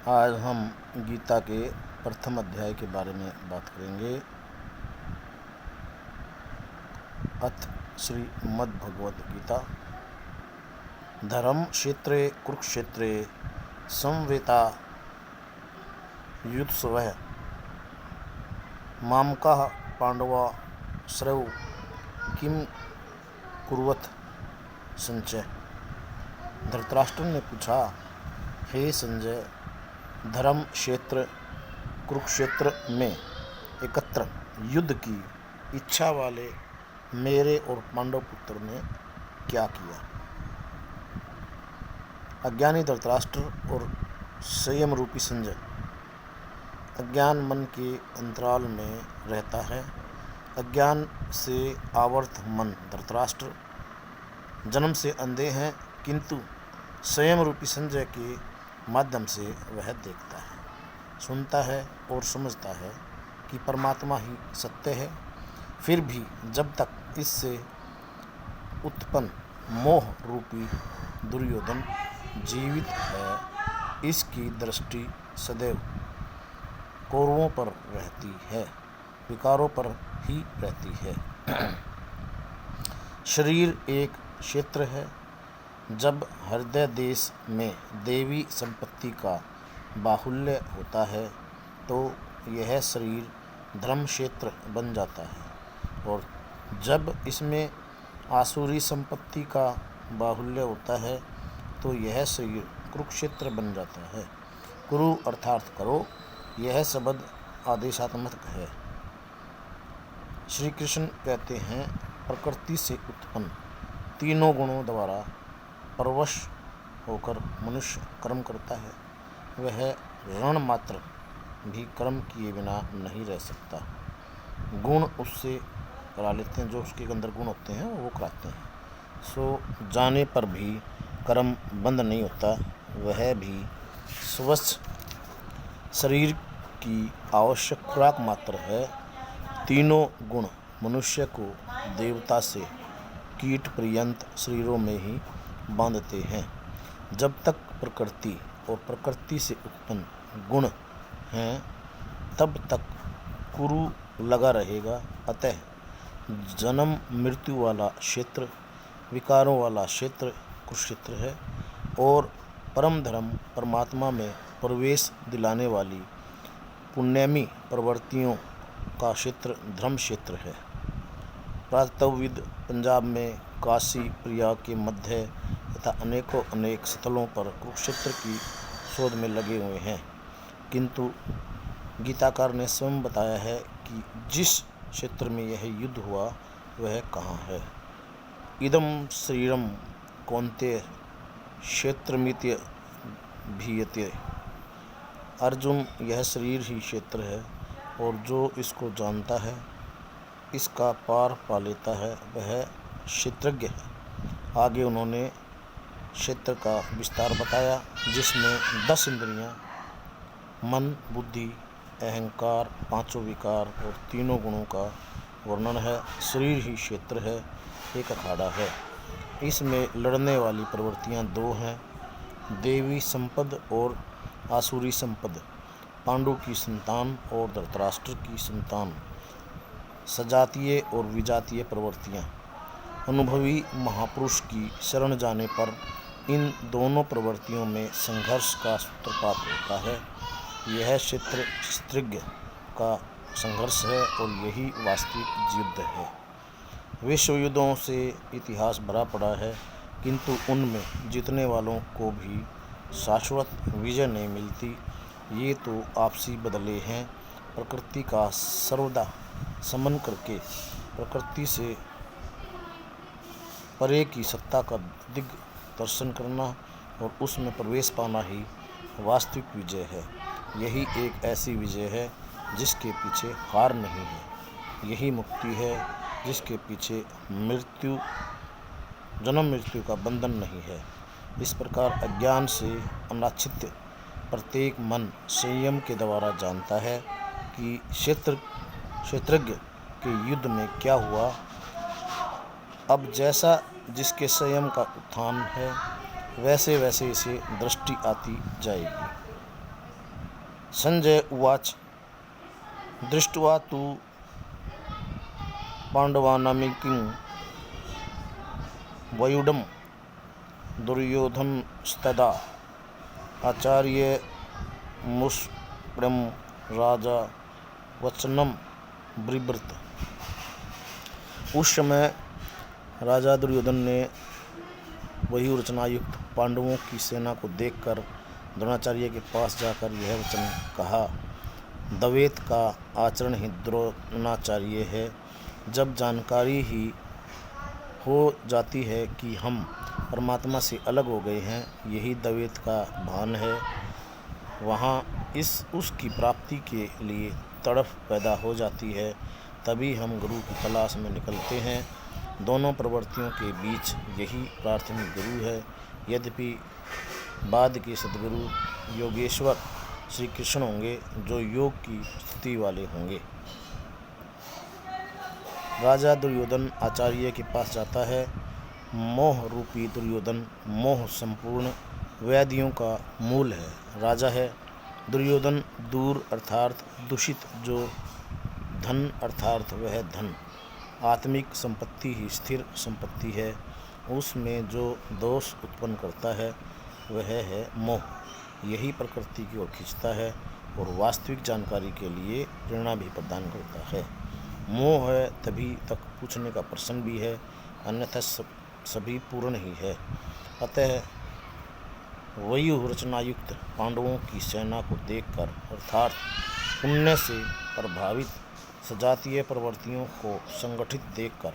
आज हम गीता के प्रथम अध्याय के बारे में बात करेंगे। अथ श्रीमद्भगवद गीता। धर्म क्षेत्रे कुरुक्षेत्रे संवेता युत्सवः मामकाः पांडवा श्रयौ किम कुर्वत संचय। धृतराष्ट्र ने पूछा, हे संजय, धर्म क्षेत्र कुरुक्षेत्र में एकत्र युद्ध की इच्छा वाले मेरे और पांडव पुत्र ने क्या किया। अज्ञानी धृतराष्ट्र और संयम रूपी संजय। अज्ञान मन के अंतराल में रहता है। अज्ञान से आवर्त मन धृतराष्ट्र जन्म से अंधे हैं, किंतु संयम रूपी संजय के माध्यम से वह देखता है, सुनता है और समझता है कि परमात्मा ही सत्य है। फिर भी जब तक इससे उत्पन्न मोह रूपी दुर्योधन जीवित है, इसकी दृष्टि सदैव कौरवों पर रहती है, विकारों पर ही रहती है। शरीर एक क्षेत्र है। जब हृदय देश में देवी संपत्ति का बाहुल्य होता है तो यह शरीर धर्म क्षेत्र बन जाता है, और जब इसमें आसुरी संपत्ति का बाहुल्य होता है तो यह शरीर कुरुक्षेत्र बन जाता है। कुरु अर्थात करो, यह शब्द आदेशात्मक है। श्री कृष्ण कहते हैं, प्रकृति से उत्पन्न तीनों गुणों द्वारा परवश होकर मनुष्य कर्म करता है। वह रण मात्र भी कर्म किए बिना नहीं रह सकता। गुण उससे करा लेते हैं, जो उसके अंदर गुण होते हैं वो कराते हैं। सो जाने पर भी कर्म बंद नहीं होता। वह भी स्वस्थ शरीर की आवश्यक खुराक मात्र है। तीनों गुण मनुष्य को देवता से कीट पर्यंत शरीरों में ही बांधते हैं। जब तक प्रकृति और प्रकृति से उत्पन्न गुण हैं, तब तक कुरु लगा रहेगा। अतः जन्म मृत्यु वाला क्षेत्र, विकारों वाला क्षेत्र कुरुक्षेत्र है, और परम धर्म परमात्मा में प्रवेश दिलाने वाली पुण्यमी प्रवृत्तियों का क्षेत्र धर्म क्षेत्र है। प्रातःविद पंजाब में काशी प्रयाग के मध्य तथा अनेक स्थलों पर कुरुक्षेत्र की शोध में लगे हुए हैं, किंतु गीताकार ने स्वयं बताया है कि जिस क्षेत्र में यह युद्ध हुआ वह कहाँ है। इदम शरीरम कौन्तेय क्षेत्रमित्य भीयते। अर्जुन, यह शरीर ही क्षेत्र है, और जो इसको जानता है, इसका पार पा लेता है, वह क्षेत्रज्ञ है। आगे उन्होंने क्षेत्र का विस्तार बताया, जिसमें 10 इंद्रियां, मन, बुद्धि, अहंकार, पांचों विकार और तीनों गुणों का वर्णन है। शरीर ही क्षेत्र है, एक अखाड़ा है। इसमें लड़ने वाली प्रवृत्तियां 2 हैं, देवी संपद और आसुरी संपद। पांडु की संतान और धृतराष्ट्र की संतान सजातीय और विजातीय प्रवृत्तियां। अनुभवी महापुरुष की शरण जाने पर इन दोनों प्रवृत्तियों में संघर्ष का सूत्रपात होता है। यह क्षेत्रज्ञ का संघर्ष है, और यही वास्तविक युद्ध है। विश्व युद्धों से इतिहास भरा पड़ा है, किंतु उनमें जीतने वालों को भी शाश्वत विजय नहीं मिलती। ये तो आपसी बदले हैं। प्रकृति का सर्वदा समन करके प्रकृति से परे की सत्ता का दिग् दर्शन करना और उसमें प्रवेश पाना ही वास्तविक विजय है। यही एक ऐसी विजय है जिसके पीछे हार नहीं है। यही मुक्ति है जिसके पीछे जन्म मृत्यु का बंधन नहीं है। इस प्रकार अज्ञान से अनाच्छित प्रत्येक मन संयम के द्वारा जानता है कि क्षेत्रज्ञ के युद्ध में क्या हुआ। अब जैसा जिसके संयम का उत्थान है, वैसे वैसे इसे दृष्टि आती जाएगी। संजय उवाच दृष्ट्वा तु पाण्डवानामेकीं वयुडं दुर्योधनस्तदा आचार्यमुष्णं राजा वचनम ब्रिवृत। उस समय राजा दुर्योधन ने वयूरचनायुक्त पांडवों की सेना को देखकर द्रोणाचार्य के पास जाकर यह वचन कहा। द्वैत का आचरण ही द्रोणाचार्य है। जब जानकारी ही हो जाती है कि हम परमात्मा से अलग हो गए हैं, यही द्वैत का भान है, वहाँ उसकी प्राप्ति के लिए तड़फ पैदा हो जाती है। तभी हम गुरु की तलाश में निकलते हैं। दोनों प्रवृत्तियों के बीच यही प्राथमिक गुरु है। यद्यपि बाद के सद्गुरु योगेश्वर श्री कृष्ण होंगे, जो योग की स्थिति वाले होंगे। राजा दुर्योधन आचार्य के पास जाता है। मोह रूपी दुर्योधन मोह संपूर्ण व्याधियों का मूल है, राजा है। दुर्योधन दूर अर्थात दूषित जो धन अर्थात वह धन आत्मिक संपत्ति ही स्थिर संपत्ति है। उसमें जो दोष उत्पन्न करता है वह है मोह। यही प्रकृति की ओर खींचता है और वास्तविक जानकारी के लिए प्रेरणा भी प्रदान करता है। मोह है तभी तक पूछने का प्रश्न भी है, अन्यथा सभी पूर्ण ही है। अतः वयु रचनायुक्त पांडवों की सेना को देखकर अर्थात पुण्य से प्रभावित सजातीय प्रवृत्तियों को संगठित देखकर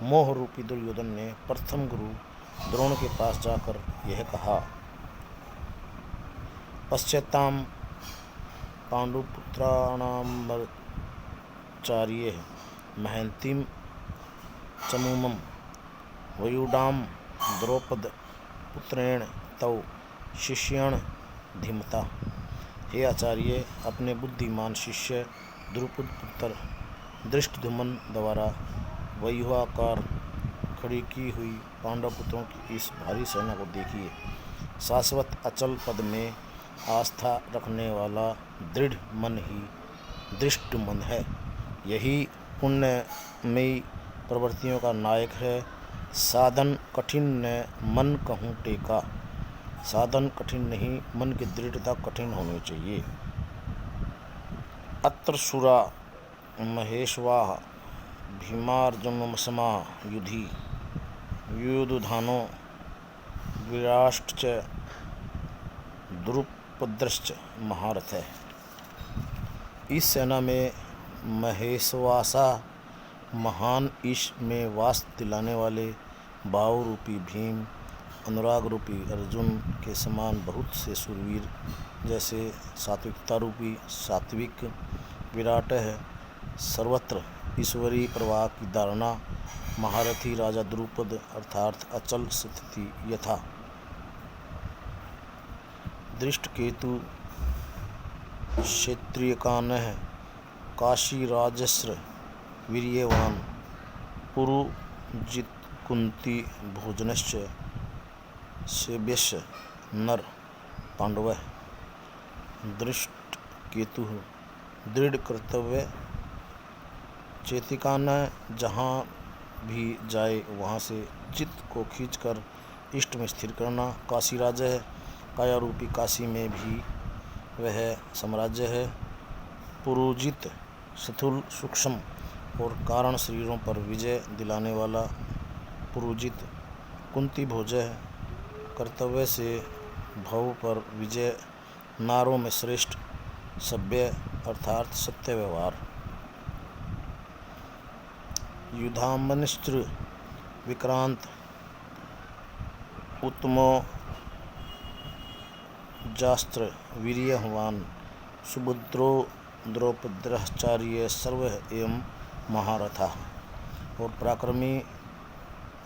मोह रूपी दुर्योधन ने प्रथम गुरु द्रोण के पास जाकर यह कहा। पश्चातां पांडुपुत्राणामर्चार्ये महन्तीं चमूमं वयुडां द्रौपदपुत्रेण तौ शिष्येण धीमता। हे आचार्य, अपने बुद्धिमान शिष्य द्रुपद पुत्र धृष्टद्युम्न द्वारा व्यूहाकार खड़ी की हुई पांडव पुत्रों की इस भारी सेना को देखिए। शाश्वत अचल पद में आस्था रखने वाला दृढ़ मन ही धृष्टद्युम्न है। यही पुण्यमयी प्रवृत्तियों का नायक है। साधन कठिन न मन कहूँ टेका। साधन कठिन नहीं, मन की दृढ़ता कठिन होनी चाहिए। अत्र सुरा महेश्वाः भीमार्जुनसमा युधि युयुधानो विराष्ट् द्रुपदश्च महारथ। इस सेना में महेश्वासा महान ईश में वास दिलाने वाले भाव रूपी भीम, अनुराग रूपी अर्जुन के समान बहुत से शूरवीर, जैसे सात्विकता रूपी सात्विक विराट है, सर्वत्र ईश्वरीय प्रवाह की धारणा महारथी राजा द्रुपद अर्थात अचल स्थिति यथा दृष्टकेतु क्षेत्रियकानः काशीराजस्र वीर्यवान पुरुजित कुंती भोजनश्च सेव्यश्च नर पांडव। दृष्टकेतु दृढ़ कर्तव्य चेतिकान, जहाँ भी जाए वहाँ से चित्त को खींचकर इष्ट में स्थिर करना। काशी राज्य है, काया रूपी काशी में भी वह साम्राज्य है। पुरुजित स्थूल सूक्ष्म और कारण शरीरों पर विजय दिलाने वाला पुरुजित। कुंती भोज है, कर्तव्य से भव पर विजय, नारों में श्रेष्ठ, सभ्य अर्थात सत्य व्यवहार। युधामनिस्त्र विक्रांत उत्तमो जास्त्र वीर्यवान सुभद्रो द्रौपदाचार्य सर्व एवं महारथा। और पराक्रमी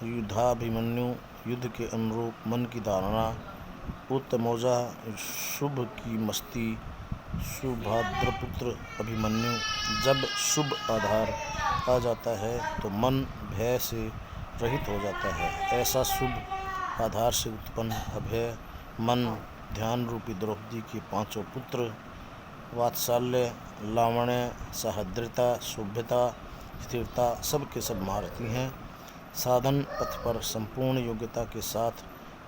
युद्धाभिमन्यु, युद्ध के अनुरूप मन की धारणा, उत्तमौजा शुभ की मस्ती, सुभद्रपुत्र अभिमन्यु। जब शुभ आधार आ जाता है तो मन भय से रहित हो जाता है। ऐसा शुभ आधार से उत्पन्न अभय मन ध्यान रूपी द्रौपदी के पांचों पुत्र वात्सल्य, लावण्य, सह्रदयता, शुभ्रता, स्थिरता सब के सब महारथी हैं। साधन पथ पर संपूर्ण योग्यता के साथ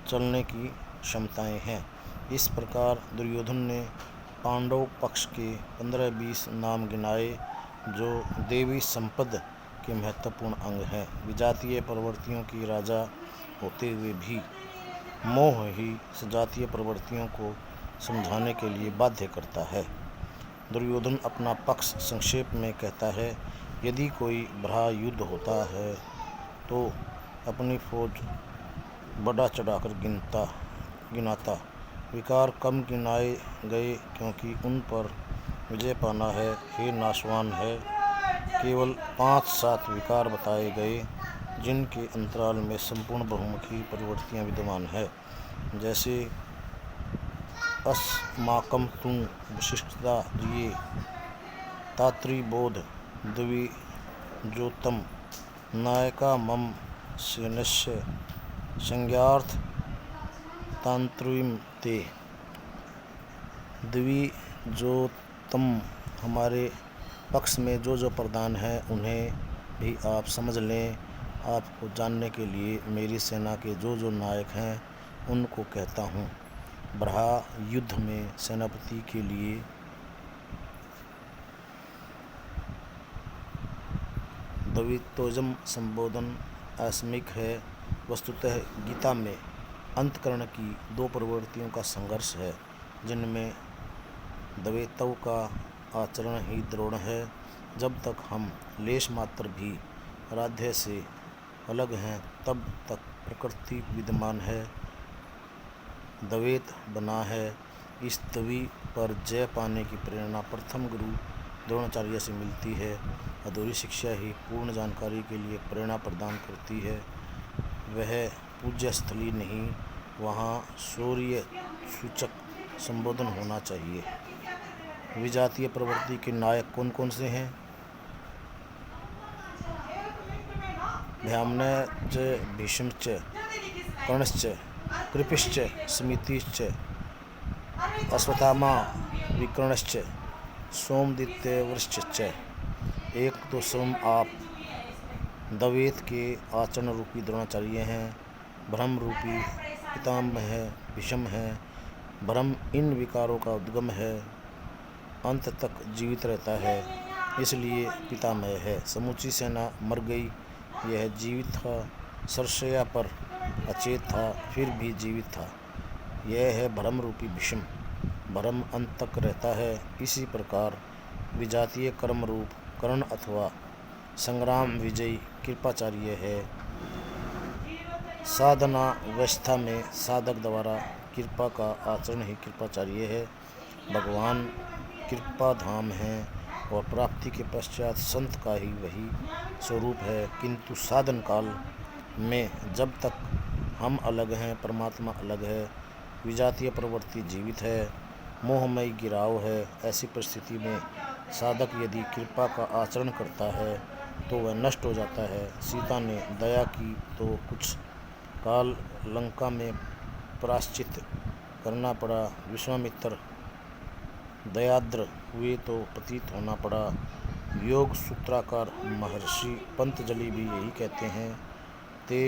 चलने की क्षमताएं हैं। इस प्रकार दुर्योधन ने पांडव पक्ष के 15-20 नाम गिनाए जो देवी संपद के महत्वपूर्ण अंग हैं। विजातीय प्रवृत्तियों की राजा होते हुए भी मोह ही सजातीय प्रवृत्तियों को समझाने के लिए बाध्य करता है। दुर्योधन अपना पक्ष संक्षेप में कहता है, यदि कोई बड़ा युद्ध होता है तो अपनी फौज बढ़ा चढ़ाकर गिनाता, विकार कम गिनाए गए क्योंकि उन पर विजय पाना है। हे नाशवान है, केवल 5-7 विकार बताए गए जिनके अंतराल में संपूर्ण बहुमुखी प्रवृत्तियां विद्यमान है, जैसे अस्माकं तु विशिष्टता ये तातृबोध द्विजोत्तम नायका मम सैन्यस्य संज्ञार्थ तांत्रिम ते। द्विजोत्तम हमारे पक्ष में जो प्रधान हैं उन्हें भी आप समझ लें। आपको जानने के लिए मेरी सेना के जो नायक हैं उनको कहता हूँ। बड़ा युद्ध में सेनापति के लिए द्वितोजम संबोधन आस्मिक है। वस्तुतः गीता में अंतःकरण की 2 प्रवृत्तियों का संघर्ष है, जिनमें द्वैतव का आचरण ही द्रोण है। जब तक हम लेश मात्र भी आराध्य से अलग हैं तब तक प्रकृति विद्यमान है, द्वैत बना है। इस द्वि पर जय पाने की प्रेरणा प्रथम गुरु द्रोणाचार्य से मिलती है। अधूरी शिक्षा ही पूर्ण जानकारी के लिए प्रेरणा प्रदान करती है। वह पूज्य स्थली नहीं, वहाँ शौर्य सूचक संबोधन होना चाहिए। विजातीय प्रवृत्ति के नायक कौन कौन से हैं? ब्राह्मणश्च, भीष्मश्च, कर्णश्च, कृपश्च, समितिश्च, अश्वत्थामा, विकर्णश्च, सोमदत्तवृश्च। एक तो स्वयं आप द्वैत के आचरण रूपी द्रोणाचार्य हैं, भ्रम रूपी पितामह है, भीष्म है। भ्रम इन विकारों का उद्गम है, अंत तक जीवित रहता है, इसलिए पितामह है। समूची सेना मर गई, यह जीवित था, सरसया पर अचेत था, फिर भी जीवित था। यह है भ्रम रूपी भीष्म, भ्रम अंत तक रहता है। इसी प्रकार विजातीय कर्म रूप कर्ण अथवा संग्राम विजयी कृपाचार्य है। साधना अवस्था में साधक द्वारा कृपा का आचरण ही कृपाचार्य है। भगवान कृपा धाम है और प्राप्ति के पश्चात संत का ही वही स्वरूप है, किंतु साधन काल में जब तक हम अलग हैं, परमात्मा अलग है, विजातीय प्रवृत्ति जीवित है, मोहमयी गिराव है। ऐसी परिस्थिति में साधक यदि कृपा का आचरण करता है तो वह नष्ट हो जाता है। सीता ने दया की तो कुछ काल लंका में प्रायश्चित करना पड़ा, विश्वामित्र दयाद्र हुए तो पतित होना पड़ा। योग सूत्रकार महर्षि पतंजलि भी यही कहते हैं। ते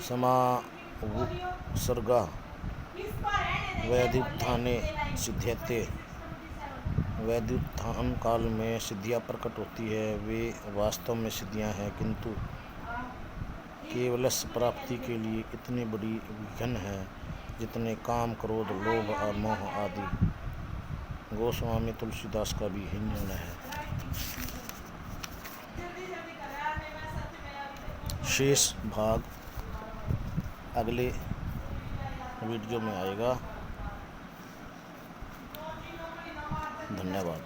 समावुत्सर्गा वैद्युत्थाने सिद्ध्यते। वैद्युत्थान काल में सिद्धियाँ प्रकट होती है, वे वास्तव में सिद्धियाँ हैं, किंतु केवलस्य प्राप्ति के लिए इतनी बड़ी विघ्न है जितने काम, क्रोध, लोभ और मोह आदि। गोस्वामी तुलसीदास का भी यही निर्णय है। शेष भाग अगले वीडियो में आएगा। धन्यवाद।